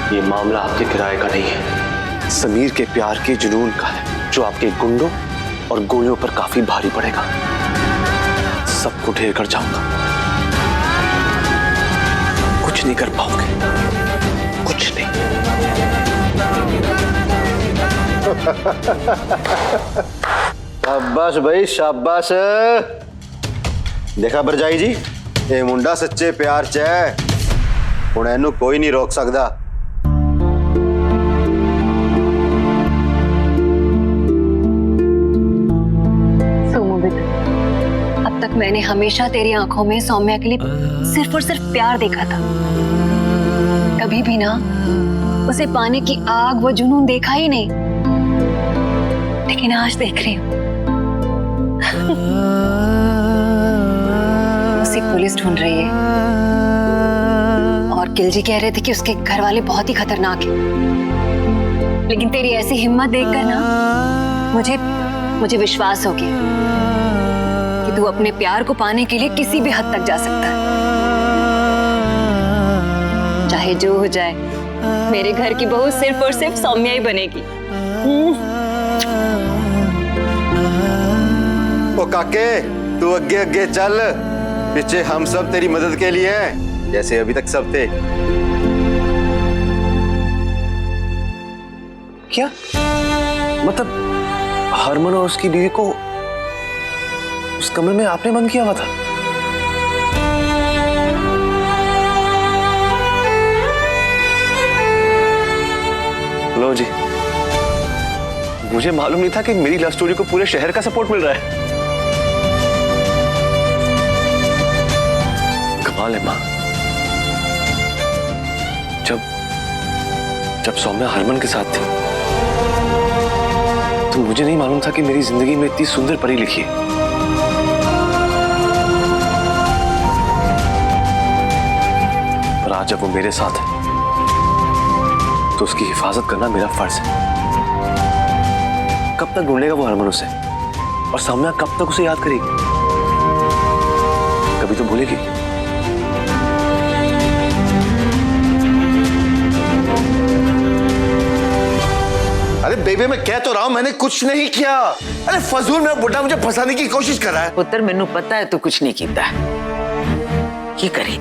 ये मामला आपके किराए का नहीं है, समीर के प्यार के जुनून का है, जो आपके गुंडों और गोलियों पर काफी भारी पड़ेगा। सबको ढेर कर जाऊंगा, कुछ नहीं कर पाओगे, कुछ नहीं। शाबाश भाई शाबाश। देखा भरजाई जी, ये मुंडा सच्चे प्यार च है, हुण इहनू कोई नहीं रोक सकता। अब तक मैंने हमेशा तेरी आंखों में सौम्या के लिए सिर्फ और सिर्फ प्यार देखा था, कभी भी ना उसे पाने की आग वो जुनून देखा ही नहीं। लेकिन आज देख रही हूँ उसे पुलिस ढूंढ रही है और किलजी कह रहे थे कि उसके घर वाले बहुत ही खतरनाक हैं। लेकिन तेरी ऐसी हिम्मत देखकर ना मुझे विश्वास हो गया कि तू अपने प्यार को पाने के लिए किसी भी हद तक जा सकता है। चाहे जो हो जाए, मेरे घर की बहू सिर्फ और सिर्फ सौम्या ही बनेगी। ओ काके, तू अगे अगे चल, पीछे हम सब तेरी मदद के लिए हैं, जैसे अभी तक सब थे। क्या मतलब हरमन और उसकी बीवी को उस कमरे में आपने बंद किया हुआ था? लो जी, मुझे मालूम नहीं था कि मेरी लव स्टोरी को पूरे शहर का सपोर्ट मिल रहा है। कमाल है मां। जब सौम्या हरमन के साथ थी तो मुझे नहीं मालूम था कि मेरी जिंदगी में इतनी सुंदर परी लिखी है। पर आज जब वो मेरे साथ है तो उसकी हिफाजत करना मेरा फर्ज है। कब तक ढूंढेगा वो हरमन उसे, और सौम्या कब तक उसे याद करेगी? कभी तो भूलेगी। अरे बेबी, मैं कह तो रहा हूं मैंने कुछ नहीं किया। अरे फजूल मेरा बुढ़ा मुझे फंसाने की कोशिश कर रहा है। पुत्र मैनू पता है तू कुछ नहीं कीता, की करी?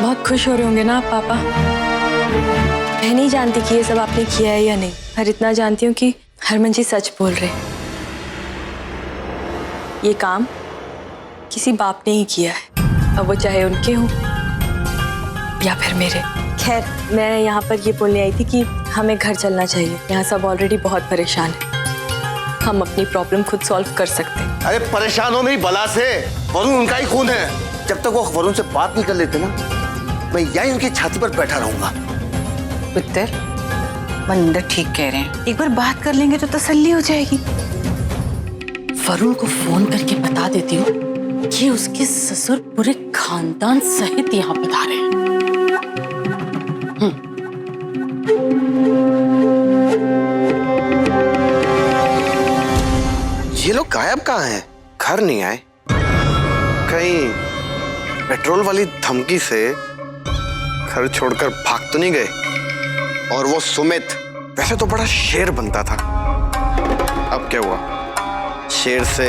बहुत खुश हो रहे होंगे ना आप पापा। मैं नहीं जानती कि ये सब आपने किया है या नहीं, पर इतना जानती हूँ कि हरमन जी सच बोल रहे हैं। ये काम किसी बाप ने ही किया है, अब वो चाहे उनके हों या फिर मेरे। खैर, मैं यहाँ पर ये बोलने आई थी कि हमें घर चलना चाहिए। यहाँ सब ऑलरेडी बहुत परेशान हैं। हम अपनी प्रॉब्लम खुद सॉल्व कर सकते हैं। अरे परेशान हो मेरी बला से, वरुण उनका ही खून है। जब तक वो वरुण से बात नहीं कर लेते ना, मैं यहीं उनकी छाती पर बैठा रहूंगा। पुत्र, मंदिर ठीक कह रहे हैं, एक बार बात कर लेंगे तो तसल्ली हो जाएगी। वरुण को फोन करके बता देती हूँ कि उसके ससुर पूरे खानदान सहित यहाँ पधारे हैं। ये लोग गायब कहाँ हैं? घर नहीं आए? कहीं पेट्रोल वाली धमकी से घर छोड़कर भाग तो नहीं गए? और वो सुमित वैसे तो बड़ा शेर बनता था, अब क्या हुआ? शेर से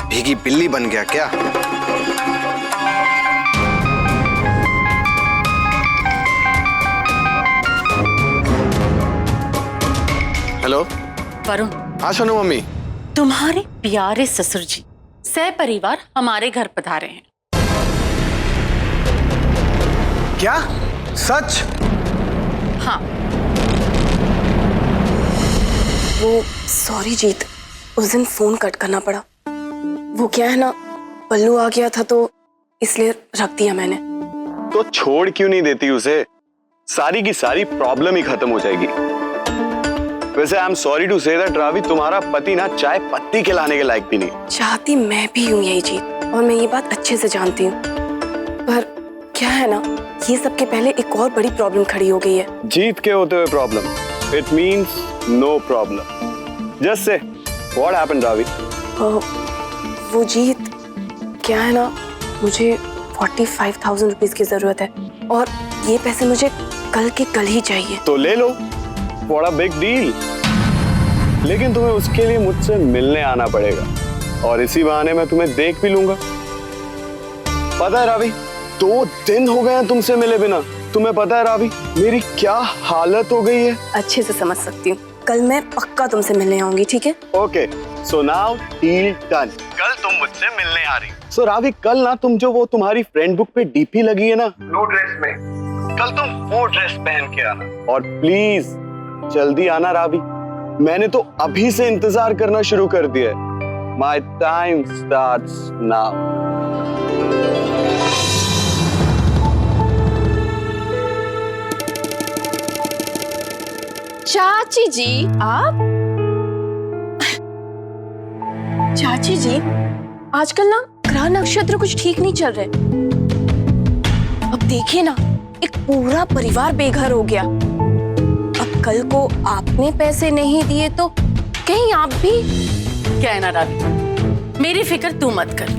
भीगी बिल्ली बन गया क्या? हेलो वरुण। हाँ सोनू मम्मी। तुम्हारे प्यारे ससुर जी सह परिवार हमारे घर पधारे हैं। क्या? सच? हाँ। वो सॉरी जीत, उस दिन फोन कट करना पड़ा। वो क्या है ना, पल्लू आ गया था तो इसलिए रख दिया मैंने। तो छोड़ क्यों नहीं देती उसे? सारी की सारी प्रॉब्लम ही खत्म हो जाएगी। वैसे I am sorry to say that Ravi, तुम्हारा पति ना चाय पत्ती खिलाने के लायक भी नहीं। चाहती मैं भी हूँ यही जीत, और मैं ये बात अच्छे से जानती हूँ, पर क्या है ना, ये सबके पहले एक और बड़ी प्रॉब्लम खड़ी हो गई है। जीत के होते हुए problem, it means no problem. Just say what happened Ravi? वो जीत, क्या है ना, मुझे 45,000 रुपीज की जरूरत है, और ये पैसे मुझे कल के कल ही चाहिए। तो ले लो, बड़ा बिग डील। लेकिन तुम्हें उसके लिए मुझसे मिलने आना पड़ेगा, और इसी बहाने मैं तुम्हें देख भी लूंगा। पता है रावी, 2 दिन हो गए हैं तुमसे मिले बिना। तुम्हें पता है रावी, मेरी क्या हालत हो गई है? अच्छे से समझ सकती हूँ, कल मैं पक्का तुमसे मिलने आऊंगी, ठीक है? Okay, so now deal done. कल तुम मुझसे मिलने आ रही। सो रावी, कल ना तुम जो वो तुम्हारी फ्रेंड बुक पे डीपी लगी है ना ब्लू ड्रेस में, कल तुम वो ड्रेस पहन के आना, और प्लीज जल्दी आना रावी। मैंने तो अभी से इंतजार करना शुरू कर दिया है। My time starts now. चाची जी, आप? चाची जी, आजकल ना ग्रह नक्षत्र कुछ ठीक नहीं चल रहे। अब देखिए ना, एक पूरा परिवार बेघर हो गया। अब कल को आपने पैसे नहीं दिए तो कहीं आप भी। क्या है ना रावी, मेरी फिक्र तू मत कर,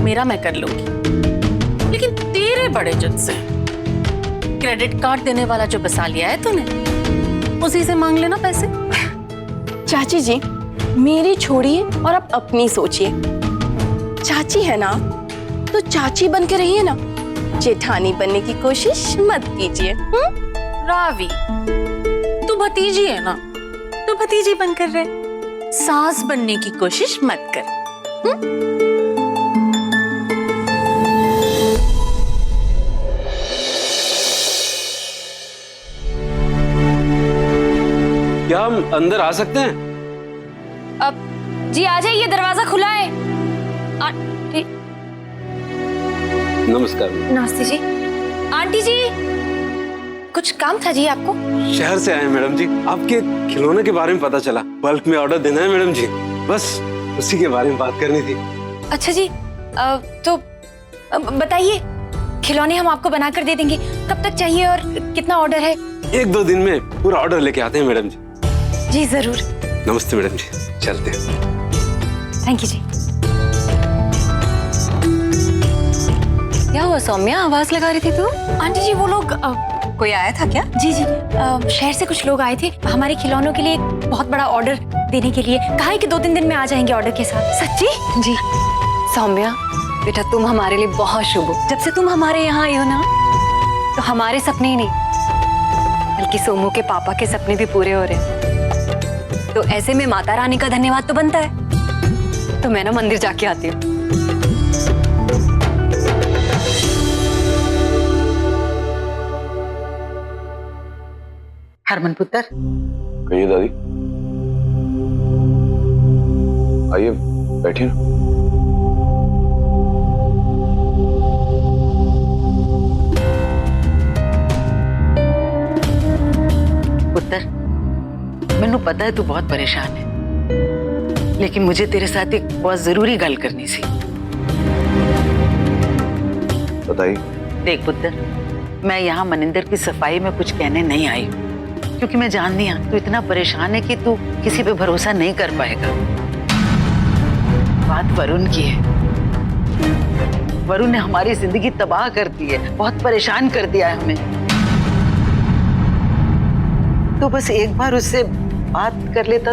मेरा मैं कर लूंगी। लेकिन तेरे बड़े जज से क्रेडिट कार्ड देने वाला जो बसा लिया है तूने, उसी से मांग लेना पैसे। चाची जी, मेरी छोड़िए और आप अपनी सोचिए। चाची है ना, तो चाची बन के रहिए ना, जेठानी बनने की कोशिश मत कीजिए। रावी, तू भतीजी है ना, तू भतीजी बनकर रहे, सास बनने की कोशिश मत कर। क्या हम अंदर आ सकते हैं? अब जी आ जाइए, दरवाजा खुला है। नमस्कार। नमस्ते जी। आंटी जी, कुछ काम था जी आपको? शहर से आए हैं मैडम जी, आपके खिलौने के बारे में पता चला। बल्क में ऑर्डर देना है मैडम जी, बस उसी के बारे में बात करनी थी। अच्छा जी, तो बताइए, खिलौने हम आपको बनाकर दे देंगे। कब तक चाहिए और कितना ऑर्डर है? 1-2 दिन में पूरा ऑर्डर लेके आते हैं मैडम जी। जी जरूर। नमस्ते मैडम जी, चलते हैं। थैंक यू जी। क्या हुआ सौम्या, आवाज लगा रही थी तू? आंटी जी, वो लोग कोई आया था क्या? जी जी, शहर से कुछ लोग आए थे हमारे खिलौनों के लिए एक बहुत बड़ा ऑर्डर देने के लिए। कहा है कि 2-3 दिन में आ जाएंगे ऑर्डर के साथ। सच्ची? जी। सौम्या बेटा, तुम हमारे लिए बहुत शुभ हो। जब से तुम हमारे यहाँ आई हो ना, तो हमारे सपने ही नहीं बल्कि सोमू के पापा के सपने भी पूरे हो रहे हैं। तो ऐसे में माता रानी का धन्यवाद तो बनता है। तो मैं ना मंदिर जाके आती हूँ। हरमन पुत्र, कहिए दादी। आइए बैठिए ना। पुत्र, मैनू पता है तू बहुत परेशान है, लेकिन मुझे तेरे साथ एक बहुत जरूरी गल करनी सी। बताइए। देख पुत्र, मैं यहाँ मनिंदर की सफाई में कुछ कहने नहीं आई, क्योंकि मैं जानती हूँ तू इतना परेशान है कि तू किसी पे भरोसा नहीं कर पाएगा। बात वरुण की है। वरुण ने हमारी जिंदगी तबाह कर दी है, बहुत परेशान कर दिया है हमें। तो बस एक बार उससे बात कर लेता।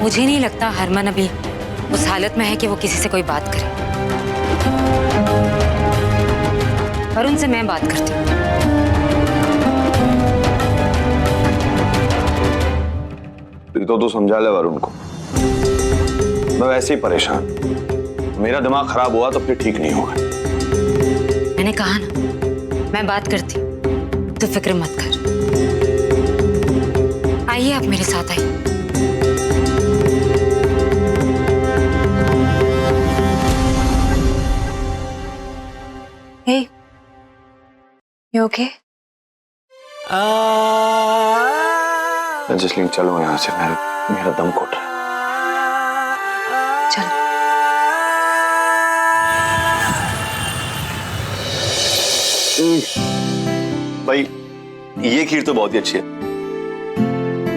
मुझे नहीं लगता हरमन अभी उस हालत में है कि वो किसी से कोई बात करे। वरुण से मैं बात करती हूँ। तो समझा ले वरुण को, मैं वैसे ही परेशान। मेरा दिमाग खराब हुआ तो फिर ठीक नहीं होगा। मैंने कहा ना, मैं बात करती हूँ, तो फिक्र मत कर। आइए आप मेरे साथ आइए। Hey, you okay? जसलीन चलो यहाँ से, मेरा दम घुट रहा है। चल। भाई ये खीर तो बहुत ही अच्छी है।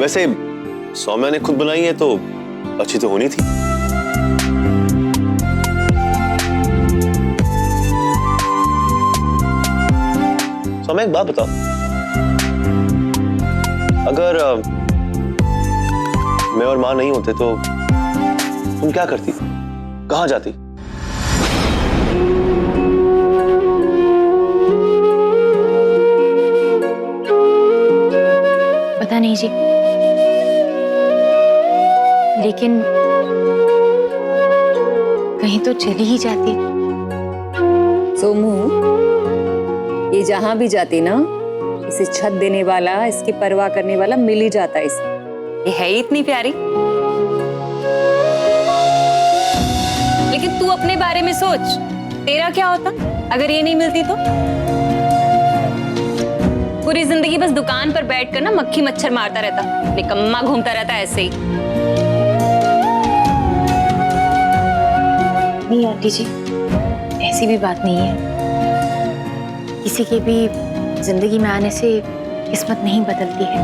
वैसे सौम्या ने खुद बनाई है तो अच्छी तो होनी थी। सौम्या एक बात बताओ, अगर मैं और माँ नहीं होते तो तुम क्या करती, कहाँ जाती? पता नहीं जी, लेकिन कहीं तो चली ही जाती। सोमू, ये जहां भी जाती ना, इसे छत देने वाला, इसकी परवाह करने वाला मिल ही जाता है इसे। ये है ही इतनी प्यारी। लेकिन तू अपने बारे में सोच, तेरा क्या होता अगर ये नहीं मिलती तो? पूरी जिंदगी बस दुकान पर बैठकर ना मक्खी मच्छर मारता रहता, निकम्मा घूमता रहता ऐसे ही। नहीं आंटी जी, ऐसी भी बात नहीं है। किसी के भी जिंदगी में आने से किस्मत नहीं बदलती है।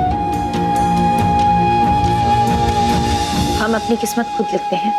हम अपनी किस्मत खुद लिखते हैं।